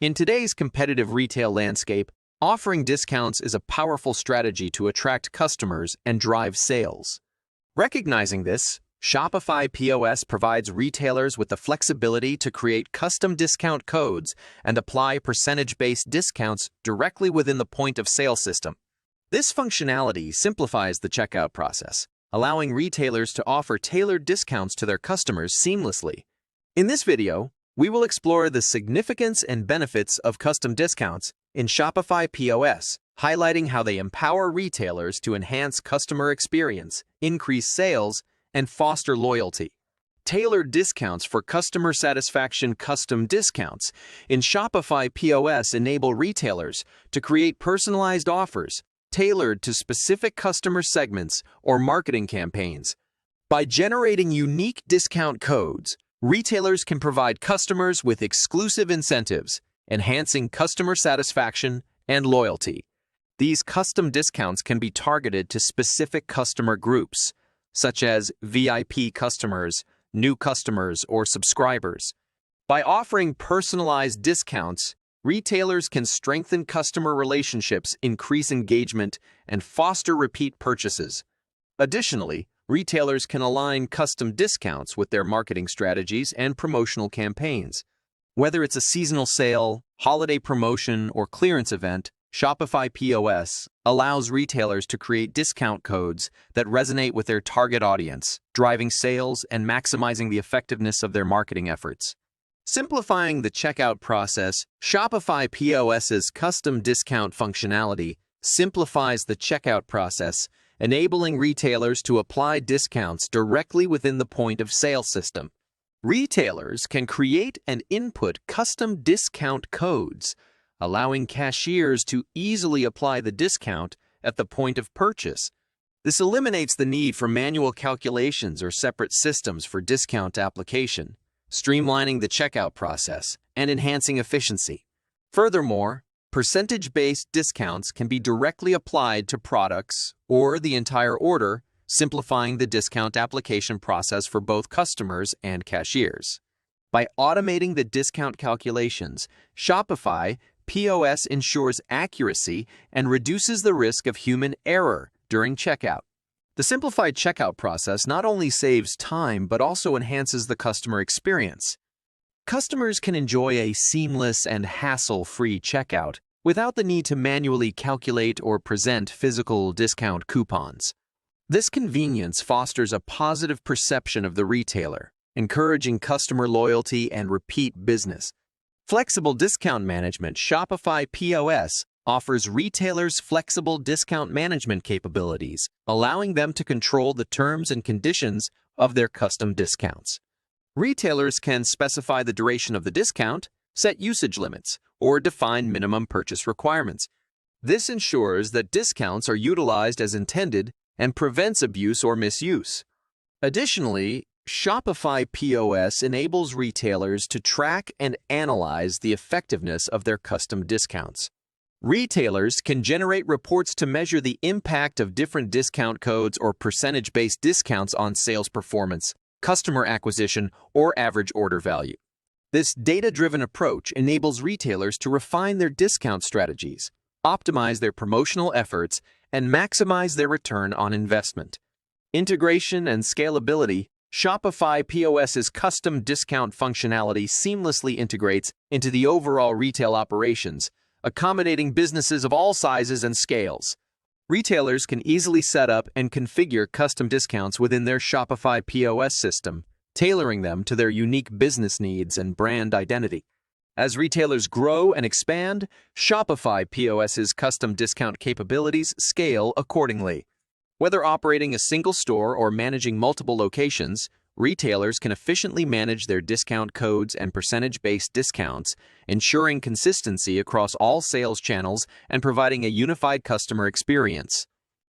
In today's competitive retail landscape, offering discounts is a powerful strategy to attract customers and drive sales. Recognizing this, Shopify POS provides retailers with the flexibility to create custom discount codes and apply percentage-based discounts directly within the point-of-sale system. This functionality simplifies the checkout process, allowing retailers to offer tailored discounts to their customers seamlessly. In this video, we will explore the significance and benefits of custom discounts in Shopify POS, highlighting how they empower retailers to enhance customer experience, increase sales, and foster loyalty. Tailored discounts for customer satisfaction. Custom discounts in Shopify POS enable retailers to create personalized offers tailored to specific customer segments or marketing campaigns. By generating unique discount codes, retailers can provide customers with exclusive incentives, enhancing customer satisfaction and loyalty. These custom discounts can be targeted to specific customer groups, such as VIP customers, new customers, or subscribers. By offering personalized discounts, retailers can strengthen customer relationships, increase engagement, and foster repeat purchases. Additionally, retailers can align custom discounts with their marketing strategies and promotional campaigns. Whether it's a seasonal sale, holiday promotion, or clearance event, Shopify POS allows retailers to create discount codes that resonate with their target audience, driving sales and maximizing the effectiveness of their marketing efforts. Simplifying the checkout process, Shopify POS's custom discount functionality simplifies the checkout process, enabling retailers to apply discounts directly within the point-of-sale system. Retailers can create and input custom discount codes, allowing cashiers to easily apply the discount at the point of purchase. This eliminates the need for manual calculations or separate systems for discount application, streamlining the checkout process and enhancing efficiency. Furthermore, percentage-based discounts can be directly applied to products or the entire order, simplifying the discount application process for both customers and cashiers. By automating the discount calculations, Shopify POS ensures accuracy and reduces the risk of human error during checkout. The simplified checkout process not only saves time but also enhances the customer experience. Customers can enjoy a seamless and hassle-free checkout without the need to manually calculate or present physical discount coupons. This convenience fosters a positive perception of the retailer, encouraging customer loyalty and repeat business. Flexible discount management. Shopify POS offers retailers flexible discount management capabilities, allowing them to control the terms and conditions of their custom discounts. Retailers can specify the duration of the discount, set usage limits, or define minimum purchase requirements. This ensures that discounts are utilized as intended and prevents abuse or misuse. Additionally, Shopify POS enables retailers to track and analyze the effectiveness of their custom discounts. Retailers can generate reports to measure the impact of different discount codes or percentage-based discounts on sales performance, customer acquisition, or average order value. This data-driven approach enables retailers to refine their discount strategies, optimize their promotional efforts, and maximize their return on investment. Integration and scalability. Shopify POS's custom discount functionality seamlessly integrates into the overall retail operations, accommodating businesses of all sizes and scales. Retailers can easily set up and configure custom discounts within their Shopify POS system, tailoring them to their unique business needs and brand identity. As retailers grow and expand, Shopify POS's custom discount capabilities scale accordingly. Whether operating a single store or managing multiple locations, retailers can efficiently manage their discount codes and percentage-based discounts, ensuring consistency across all sales channels and providing a unified customer experience.